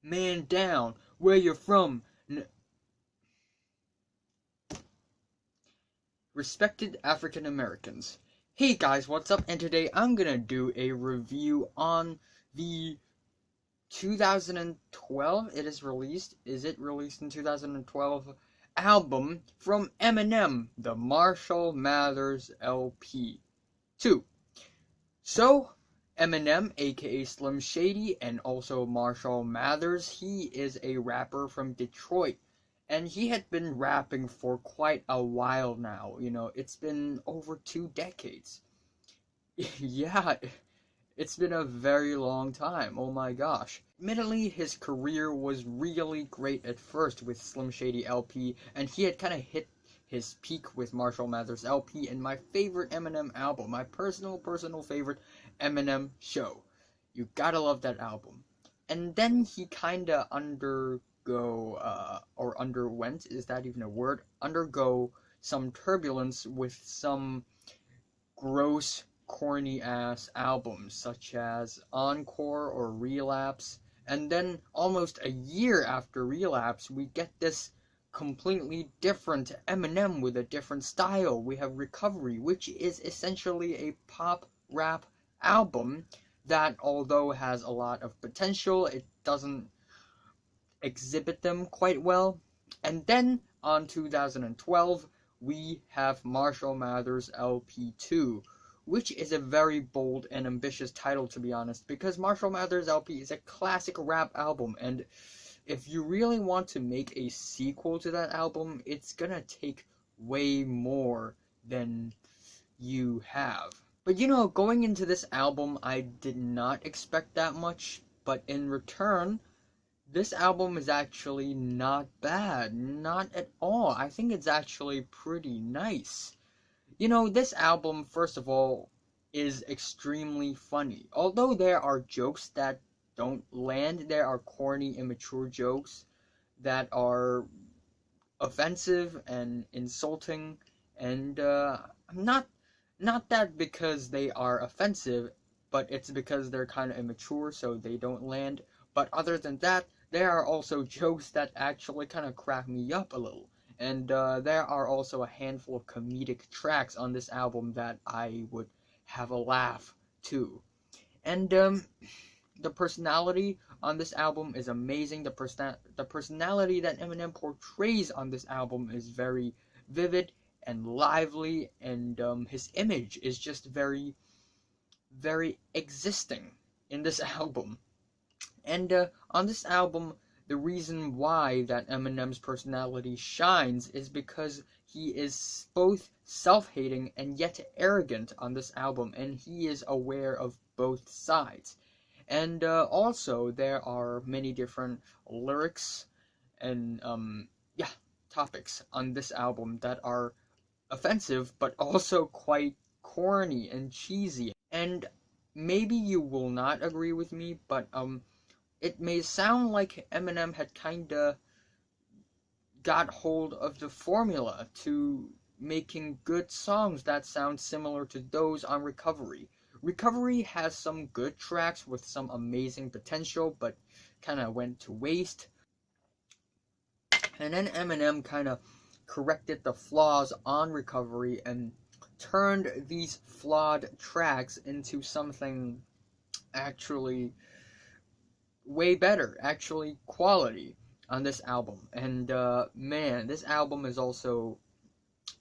Man down, where you're from. Respected African Americans. Hey guys, what's up? And today I'm gonna do a review on the 2012, is it released in 2012, album from Eminem, the Marshall Mathers LP2. So, Eminem, aka Slim Shady, and also Marshall Mathers, he is a rapper from Detroit. And he had been rapping for quite a while now. You know, it's been over 2 decades. Yeah, it's been a very long time. Oh my gosh. Admittedly, his career was really great at first with Slim Shady LP, and he had kind of hit his peak with Marshall Mathers LP and my favorite Eminem album, my personal favorite Eminem Show. You gotta love that album. And then he kinda underwent, is that even a word? Undergo some turbulence with some gross, corny ass albums such as Encore or Relapse. And then almost a year after Relapse, we get this completely different Eminem with a different style. We have Recovery, which is essentially a pop rap album that, although has a lot of potential, it doesn't exhibit them quite well. And then on 2012, we have Marshall Mathers LP2, which is a very bold and ambitious title, to be honest, because Marshall Mathers LP is a classic rap album, and if you really want to make a sequel to that album, it's gonna take way more than you have. But you know, going into this album, I did not expect that much, but in return, this album is actually not bad. Not at all. I think it's actually pretty nice. You know, this album, first of all, is extremely funny. Although there are jokes that don't land, there are corny, immature jokes that are offensive and insulting, and not that because they are offensive, but it's because they're kind of immature, so they don't land. But other than that, there are also jokes that actually kind of crack me up a little. And there are also a handful of comedic tracks on this album that I would have a laugh to. And the personality on this album is amazing. The personality that Eminem portrays on this album is very vivid and lively, and his image is just very, very existing in this album. And on this album, the reason why that Eminem's personality shines is because he is both self-hating and yet arrogant on this album, and he is aware of both sides. And also, there are many different lyrics and topics on this album that are offensive, but also quite corny and cheesy. And maybe you will not agree with me, but it may sound like Eminem had kinda got hold of the formula to making good songs that sound similar to those on Recovery. Recovery has some good tracks with some amazing potential, but kinda went to waste. And then Eminem kinda corrected the flaws on Recovery and turned these flawed tracks into something actually way better, actually quality on this album. And man, this album is also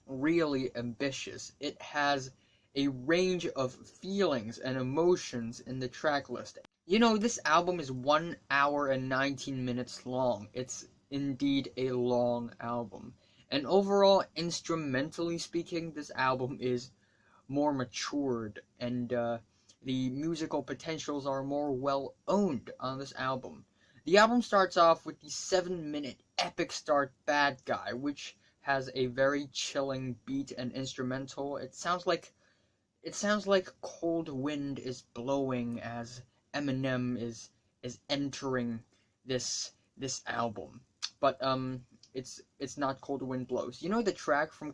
really ambitious. It has a range of feelings and emotions in the track list. You know, this album is 1 hour and 19 minutes long. It's indeed a long album. And overall, instrumentally speaking, this album is more matured, and the musical potentials are more well owned on this album. The album starts off with the 7-minute epic start Bad Guy, which has a very chilling beat and instrumental. It sounds like cold wind is blowing as Eminem is entering this album. But it's not Cold Wind Blows. You know the track from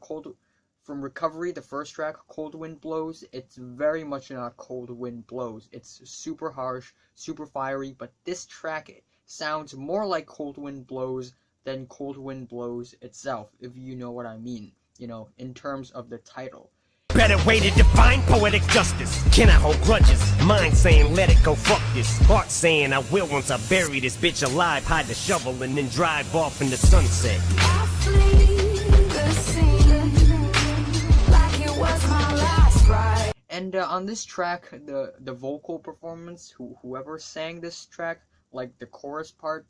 Recovery, the first track, Cold Wind Blows? It's very much not Cold Wind Blows. It's super harsh, super fiery, but this track sounds more like Cold Wind Blows than Cold Wind Blows itself, if you know what I mean, in terms of the title. Better way to define poetic justice. Can I hold grudges? Mind saying let it go, fuck this. Heart saying I will once I bury this bitch alive. Hide the shovel and then drive off in the sunset. I flee the scene like it was my last ride. And on this track, the vocal performance, whoever sang this track, like the chorus part,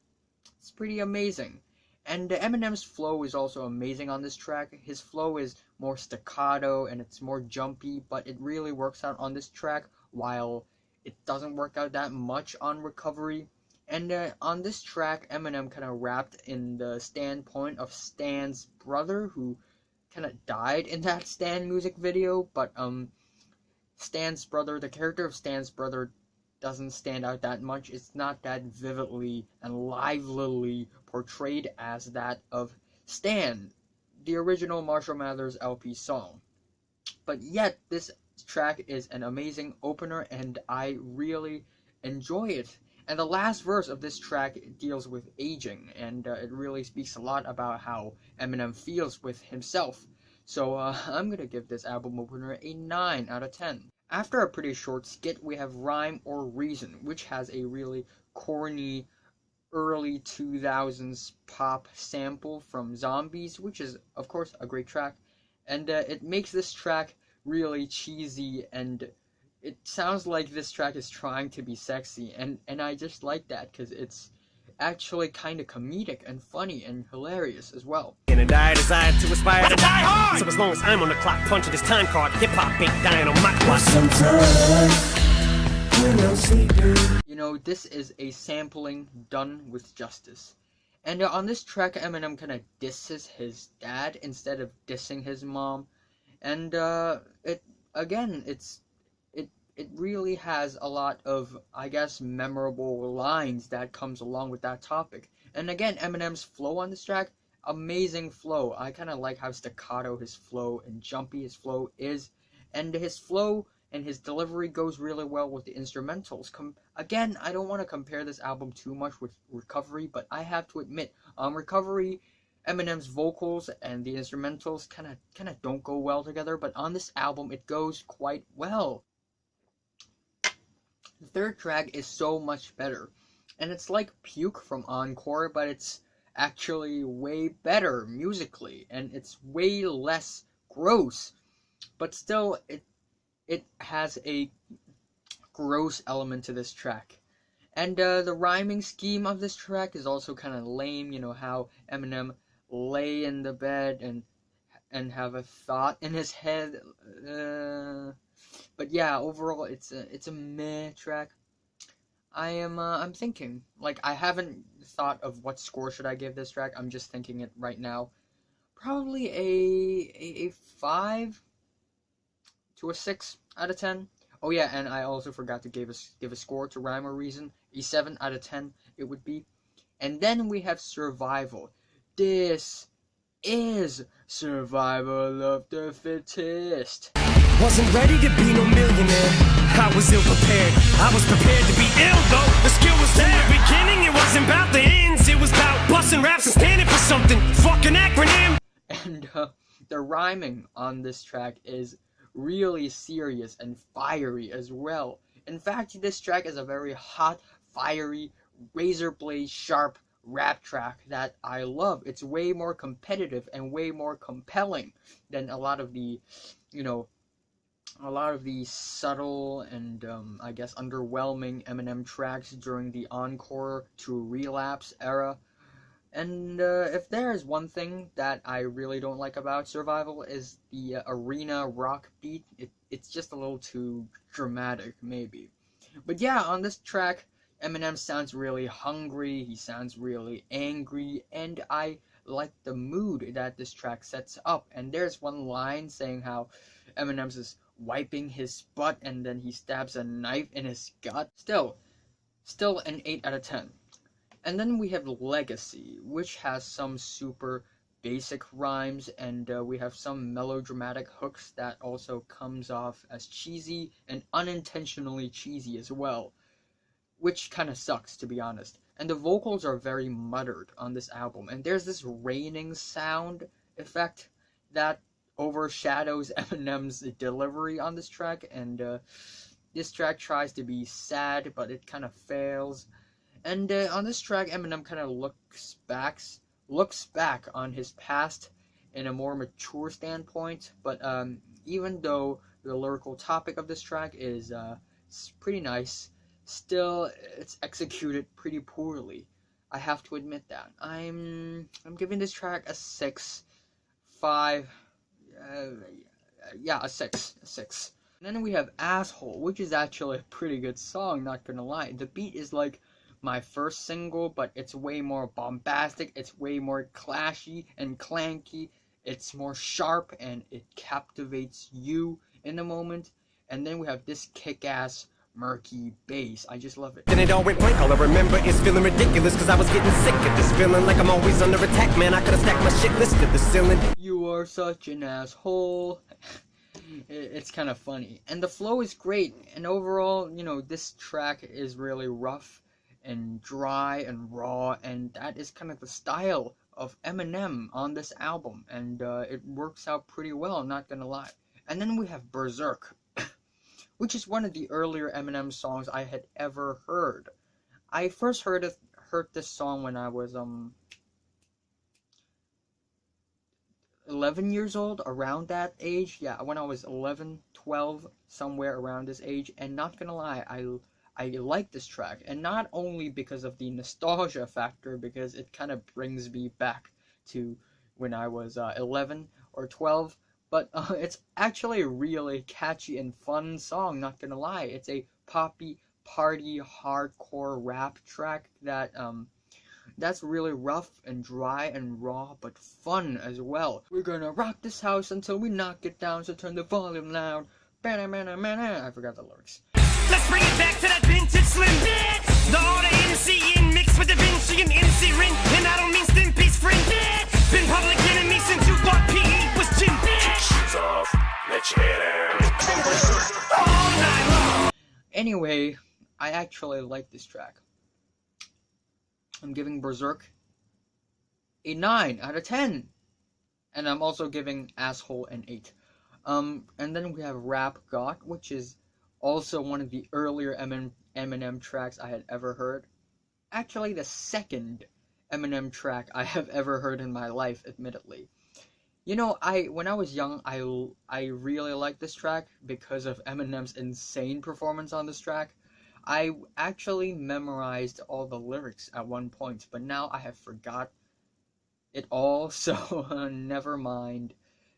it's pretty amazing. And Eminem's flow is also amazing on this track. His flow is more staccato and it's more jumpy, but it really works out on this track, while it doesn't work out that much on Recovery. And on this track, Eminem kind of rapped in the standpoint of Stan's brother, who kind of died in that Stan music video, but Stan's brother, the character of Stan's brother, doesn't stand out that much. It's not that vividly and livelily portrayed as that of Stan, the original Marshall Mathers LP song. But yet, this track is an amazing opener, and I really enjoy it. And the last verse of this track deals with aging, and it really speaks a lot about how Eminem feels with himself. So I'm gonna give this album opener a 9 out of 10. After a pretty short skit, we have Rhyme or Reason, which has a really corny early 2000s pop sample from Zombies, which is, of course, a great track. And it makes this track really cheesy, and it sounds like this track is trying to be sexy, and I just like that, because it's actually kind of comedic and funny and hilarious as well. And a dire desire to aspire to die hard. So as long as I'm on the clock punching this time card, hip-hop ain't dying on my clock. This is a sampling done with justice. And on this track, Eminem kind of disses his dad instead of dissing his mom. And it really has a lot of, I guess, memorable lines that comes along with that topic. And again, Eminem's flow on this track, amazing flow. I kind of like how staccato his flow and jumpy his flow is. And his flow and his delivery goes really well with the instrumentals. Again, I don't want to compare this album too much with Recovery, but I have to admit, on Recovery, Eminem's vocals and the instrumentals kind of don't go well together, but on this album, it goes quite well. The third track is so much better, and it's like Puke from Encore, but it's actually way better musically, and it's way less gross, but still it has a gross element to this track. And the rhyming scheme of this track is also kind of lame, how Eminem lay in the bed and have a thought in his head. But yeah, overall it's a meh track. I'm thinking, like, I haven't thought of what score should I give this track. I'm just thinking it right now. Probably a 5 to a 6 out of 10. Oh yeah, and I also forgot to give a score to Rhyme or Reason. A 7 out of 10 it would be. And then we have Survival. This is survival of the fittest. Wasn't ready to be no millionaire. I was ill prepared. I was prepared to be ill though. The skill was there. From the beginning, it wasn't about the ends. It was about busting raps and standing for something. Fucking acronym. And the rhyming on this track is really serious and fiery as well. In fact, this track is a very hot, fiery, razor blade sharp rap track that I love. It's way more competitive and way more compelling than a lot of the subtle and I guess underwhelming Eminem tracks during the Encore to Relapse era. And if there is one thing that I really don't like about Survival is the arena rock beat. It's just a little too dramatic, maybe. But yeah, on this track, Eminem sounds really hungry, he sounds really angry, and I like the mood that this track sets up. And there's one line saying how Eminem's is wiping his butt and then he stabs a knife in his gut. Still an 8 out of 10. And then we have Legacy, which has some super basic rhymes, and we have some melodramatic hooks that also comes off as cheesy and unintentionally cheesy as well, which kind of sucks, to be honest. and the vocals are very muttered on this album, and there's this raining sound effect that overshadows Eminem's delivery on this track, and this track tries to be sad, but it kind of fails. And on this track, Eminem kind of looks back on his past in a more mature standpoint. But even though the lyrical topic of this track is pretty nice, still it's executed pretty poorly. I have to admit that. I'm giving this track a 6, 5. Yeah, a 6. And then we have Asshole, which is actually a pretty good song, not gonna lie. The beat is like my first single, but it's way more bombastic, it's way more clashy and clanky, it's more sharp, and it captivates you in the moment. And then we have this kick-ass murky bass. I just love it. Then it all went blank. All I remember is feeling ridiculous, cause I was getting sick of this feeling like I'm always under attack. Man, I could've stacked my shit list to the ceiling. You are such an asshole. It's kind of funny, and the flow is great, and overall, you know, this track is really rough and dry and raw, and that is kind of the style of Eminem on this album, and it works out pretty well, not gonna lie. And then we have Berzerk, which is one of the earlier Eminem songs I had ever heard. I first heard this song when I was 11 years old, around that age. Yeah, when I was 11, 12, somewhere around this age. And not gonna lie, I like this track, and not only because of the nostalgia factor, because it kind of brings me back to when I was 11 or 12, but it's actually a really catchy and fun song, not gonna lie. It's a poppy, party, hardcore rap track that that's really rough and dry and raw, but fun as well. We're gonna rock this house until we knock it down, so turn the volume loud. I forgot the lyrics. Let's bring it back to that vintage slim bitch. The order NC in mixed with Da Vinci and NC Rin. And I don't mean Stimpy's friend bitch. Been public enemy since you thought PE was gym bitch. Shoes off, let your hair down. All night long. Anyway, I actually like this track. I'm giving Berzerk a 9 out of 10. And I'm also giving Asshole an 8. And then we have Rap God, which is also one of the earlier Eminem tracks I had ever heard. Actually, the second Eminem track I have ever heard in my life, admittedly. You know, when I was young, I really liked this track because of Eminem's insane performance on this track. I actually memorized all the lyrics at one point, but now I have forgot it all, so never mind.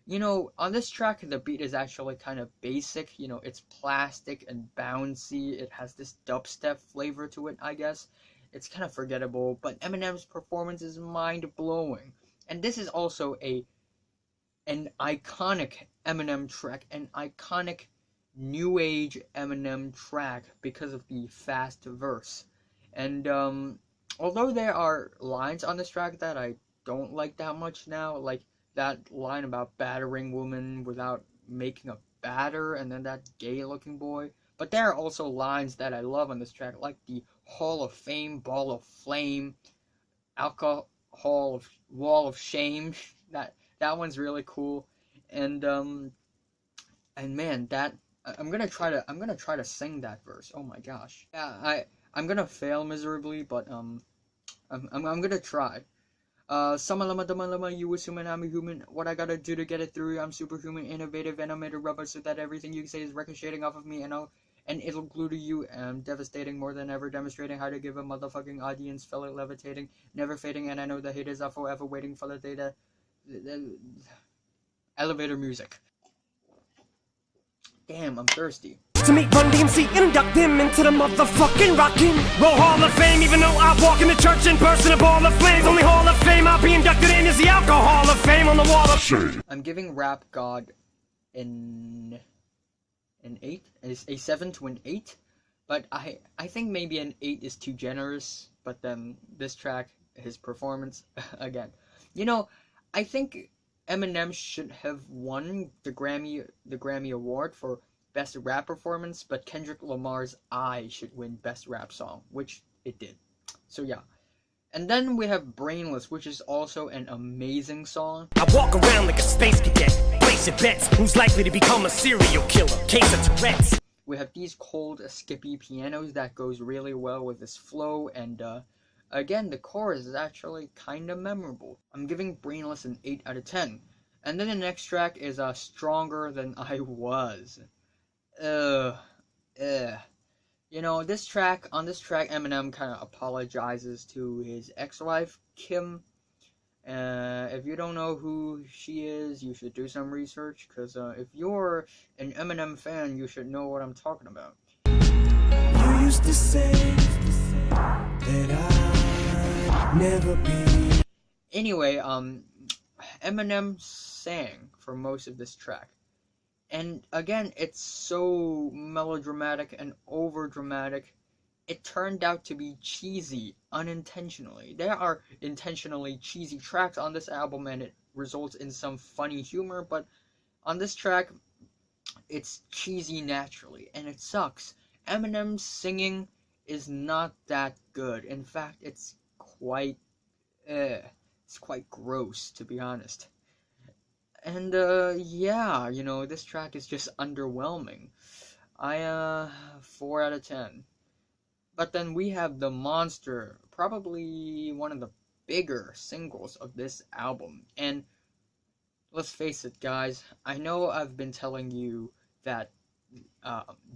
You know, on this track, the beat is actually kind of basic. You know, it's plastic and bouncy. It has this dubstep flavor to it, I guess. It's kind of forgettable, but Eminem's performance is mind-blowing. And this is also an iconic Eminem track, an iconic new age Eminem track because of the fast verse. And although there are lines on this track that I don't like that much now, like that line about battering woman without making a batter, and then that gay looking boy, but there are also lines that I love on this track, like the Hall of Fame, Ball of Flame, Alcohol of Wall of Shame. That one's really cool. And man, that I'm gonna try to sing that verse. Oh my gosh. Yeah, I'm gonna fail miserably, but I'm gonna try. Lama, you assuming I'm a human. What I gotta do to get it through? I'm superhuman, innovative, and I made a rubber so that everything you say is ricocheting off of me, and it'll glue to you. And devastating more than ever, demonstrating how to give a motherfucking audience, feel it levitating, never fading. And I know the haters are forever waiting for the day that elevator music. Damn, I'm thirsty. To meet Run DMC and induct him into the motherfucking rockin' Roll Hall of Fame. Even though I walk in the church in person, a ball of flames. Only Hall of Fame I'll be inducted in is the Alcohol of Fame on the wall of shame. I'm giving Rap God an 8, a 7 to an 8, but I think maybe an 8 is too generous. But then this track, his performance, again, you know, I think Eminem should have won the Grammy Award for Best Rap Performance, but Kendrick Lamar's I should win Best Rap Song, which it did. So yeah. And then we have Brainless, which is also an amazing song. I walk around like a space cadet, place your bets, who's likely to become a serial killer, case of Tourette's. We have these cold, skippy pianos that goes really well with this flow, and again, the chorus is actually kind of memorable. I'm giving Brainless an 8 out of 10. And then the next track is Stronger Than I Was. You know, on this track, Eminem kind of apologizes to his ex-wife, Kim. If you don't know who she is, you should do some research, because if you're an Eminem fan, you should know what I'm talking about. You used to say that I'd never be. Anyway, Eminem sang for most of this track. And again, it's so melodramatic and overdramatic. It turned out to be cheesy unintentionally. There are intentionally cheesy tracks on this album, and it results in some funny humor, but on this track, it's cheesy naturally, and it sucks. Eminem's singing is not that good. In fact, it's quite gross, to be honest. And yeah, you know, this track is just underwhelming. 4 out of 10. But then we have The Monster, probably one of the bigger singles of this album. And let's face it, guys, I know I've been telling you that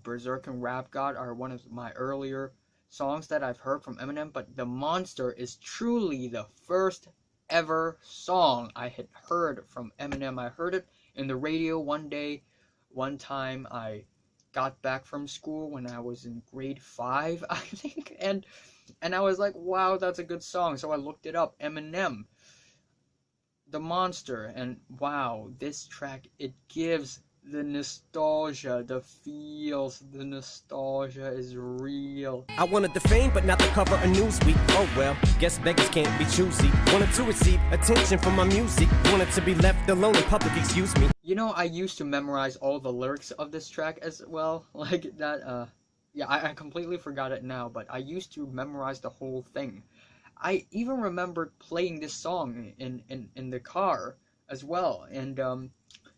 Berzerk and Rap God are one of my earlier songs that I've heard from Eminem, but The Monster is truly the first ever song I had heard from Eminem. I heard it in the radio one time I got back from school when I was in grade 5, I think, and I was like, wow, that's a good song. So I looked it up, Eminem, The Monster, and wow, this track, it gives the nostalgia, the feels, the nostalgia is real. I wanted the fame, but not the cover of Newsweek. Oh well, guess beggars can't be choosy. Wanted to receive attention from my music. Wanted to be left alone in public, excuse me. You know, I used to memorize all the lyrics of this track as well. Like that, yeah, I completely forgot it now, but I used to memorize the whole thing. I even remembered playing this song in the car as well, and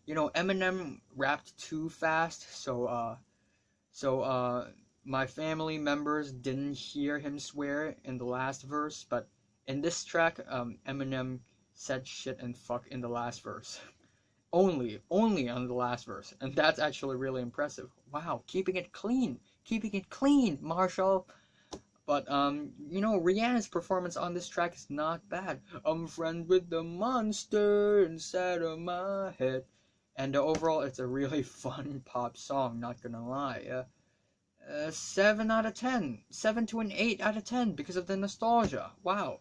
you know, Eminem rapped too fast, so my family members didn't hear him swear in the last verse, but in this track, Eminem said shit and fuck in the last verse. Only on the last verse, and that's actually really impressive. Wow, keeping it clean, Marshall. But you know, Rihanna's performance on this track is not bad. I'm friends with the monster inside of my head. And overall, it's a really fun pop song, not gonna lie. 7 out of 10. 7 to an 8 out of 10 because of the nostalgia. Wow.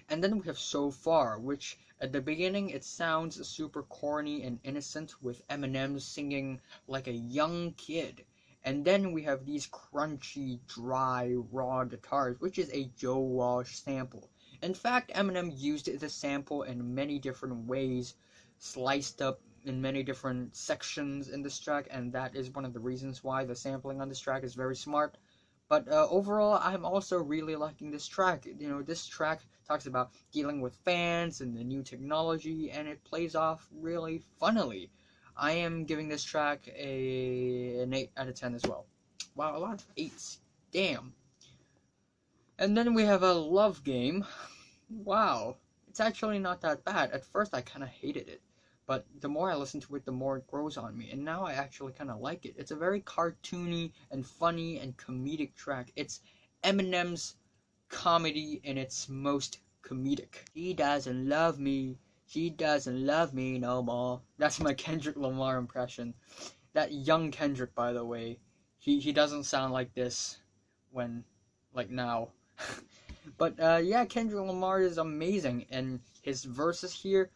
And then we have So Far, which at the beginning it sounds super corny and innocent with Eminem singing like a young kid. And then we have these crunchy, dry, raw guitars, which is a Joe Walsh sample. In fact, Eminem used the sample in many different ways, sliced up in many different sections in this track, and that is one of the reasons why the sampling on this track is very smart. But overall, I'm also really liking this track. You know, this track talks about dealing with fans and the new technology, and it plays off really funnily. I am giving this track an 8 out of 10 as well. Wow, a lot of 8s. Damn. And then we have a Love Game. Wow. It's actually not that bad. At first, I kind of hated it. But the more I listen to it, the more it grows on me. And now I actually kind of like it. It's a very cartoony and funny and comedic track. It's Eminem's comedy in its most comedic. She doesn't love me. She doesn't love me no more. That's my Kendrick Lamar impression. That young Kendrick, by the way. He doesn't sound like this when, like now. But yeah, Kendrick Lamar is amazing. And his verses here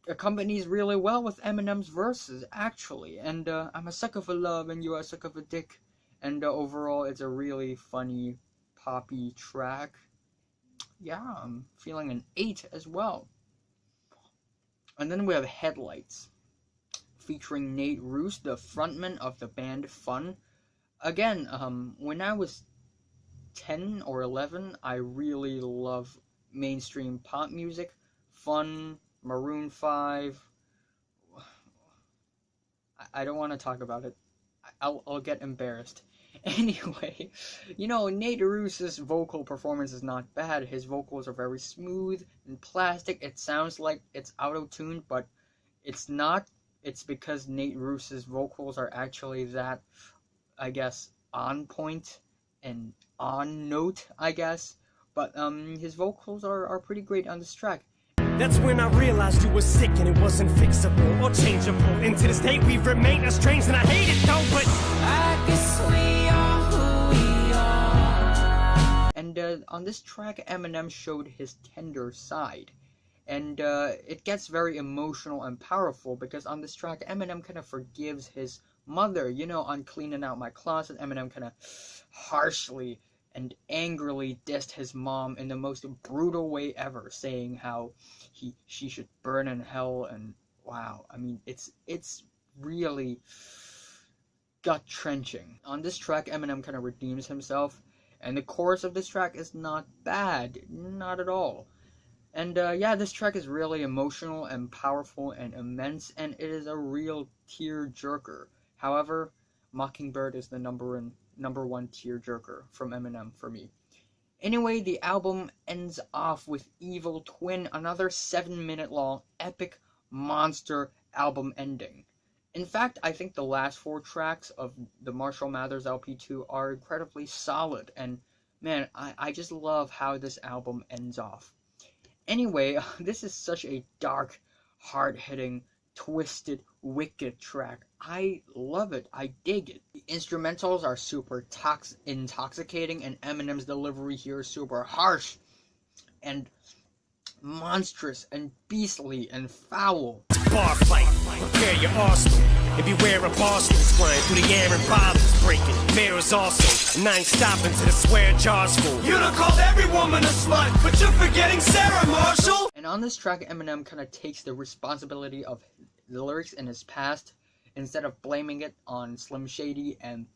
accompanies really well with Eminem's verses, actually. And I'm a sucker for love and you're a sucker for dick. And overall, it's a really funny, poppy track. Yeah, I'm feeling an 8 as well. And then we have Headlights, featuring Nate Roos, the frontman of the band Fun. Again, when I was 10 or 11, I really love mainstream pop music. Fun, Maroon 5. I don't want to talk about it. I'll get embarrassed. Anyway, Nate Russ's vocal performance is not bad. His vocals are very smooth and plastic. It sounds like it's auto-tuned, but it's not. It's because Nate Russ's vocals are actually that, I guess, on point and on note, I guess. But his vocals are pretty great on this track. That's when I realized you were sick and it wasn't fixable or changeable. And to this day we remain estranged, and I hate it though, but I guess we are who we are. And on this track, Eminem showed his tender side. And it gets very emotional and powerful because on this track, Eminem kind of forgives his mother. On Cleaning Out My Closet, Eminem kind of harshly and angrily dissed his mom in the most brutal way ever, saying how she should burn in hell. And wow, I mean, it's really gut-wrenching. On this track, Eminem kind of redeems himself, and the chorus of this track is not bad, not at all. And yeah, this track is really emotional and powerful and immense, and it is a real tear-jerker. However, Mockingbird is the number one tear-jerker from Eminem for me. Anyway, the album ends off with Evil Twin, another 7-minute long epic monster album ending. In fact, I think the last 4 tracks of the Marshall Mathers LP2 are incredibly solid, and man, I just love how this album ends off. Anyway, this is such a dark, hard-hitting, twisted, wicked track. I love it. I dig it. The instrumentals are super intoxicating, and Eminem's delivery here is super harsh and monstrous and beastly and foul. Bar fight, prepare your arsenal. And beware of arsenals flying through the air and bottles breaking. Mirrors also, and I ain't stopping till the swear jar's full. You done called every woman a slut, but you're forgetting Sarah Marshall. And on this track, Eminem kind of takes the responsibility of the lyrics in his past instead of blaming it on Slim Shady, and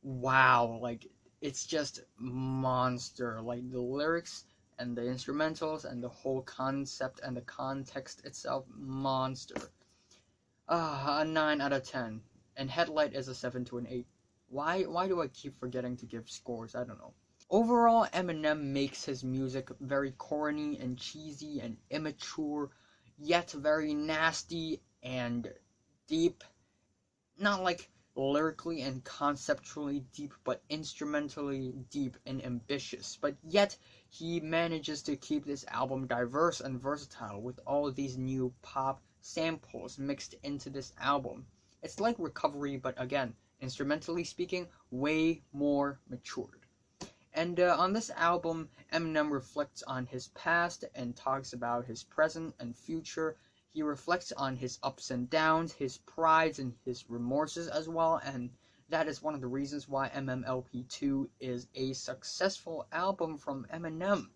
wow, like, it's just monster. Like, the lyrics and the instrumentals and the whole concept and the context itself, monster. A 9 out of 10. And Headlight is a 7 to an 8. Why do I keep forgetting to give scores? I don't know. Overall, Eminem makes his music very corny and cheesy and immature, yet very nasty and deep. Not like lyrically and conceptually deep, but instrumentally deep and ambitious. But yet, he manages to keep this album diverse and versatile with all of these new pop samples mixed into this album. It's like Recovery, but again, instrumentally speaking, way more matured. And on this album, Eminem reflects on his past and talks about his present and future. He reflects on his ups and downs, his prides and his remorses as well, and that is one of the reasons why MMLP2 is a successful album from Eminem.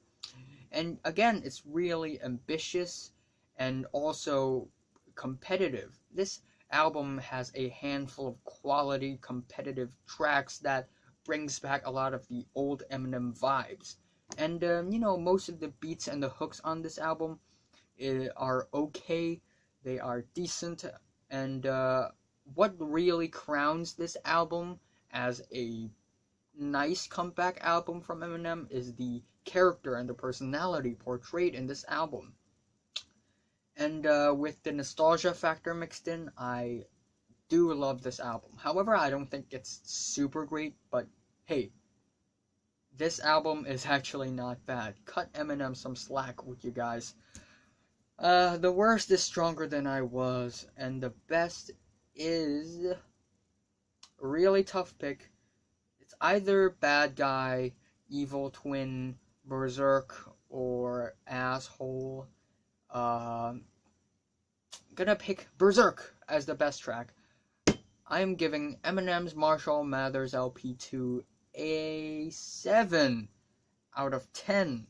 And again, it's really ambitious and also competitive. This album has a handful of quality, competitive tracks that brings back a lot of the old Eminem vibes. And, most of the beats and the hooks on this album are okay, they are decent, and what really crowns this album as a nice comeback album from Eminem is the character and the personality portrayed in this album. And with the nostalgia factor mixed in, I do love this album. However, I don't think it's super great, but hey, this album is actually not bad. Cut Eminem some slack, would you guys? The worst is Stronger Than I Was, and the best is a really tough pick. It's either Bad Guy, Evil Twin, Berzerk, or Asshole. Gonna pick Berzerk as the best track. I am giving Eminem's Marshall Mathers LP2 a 7 out of 10.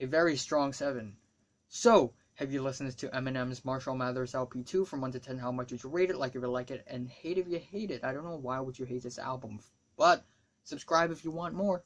A very strong 7. So, have you listened to Eminem's Marshall Mathers LP2 from 1 to 10? How much would you rate it? Like if you like it, and hate if you hate it. I don't know why would you hate this album. But, subscribe if you want more.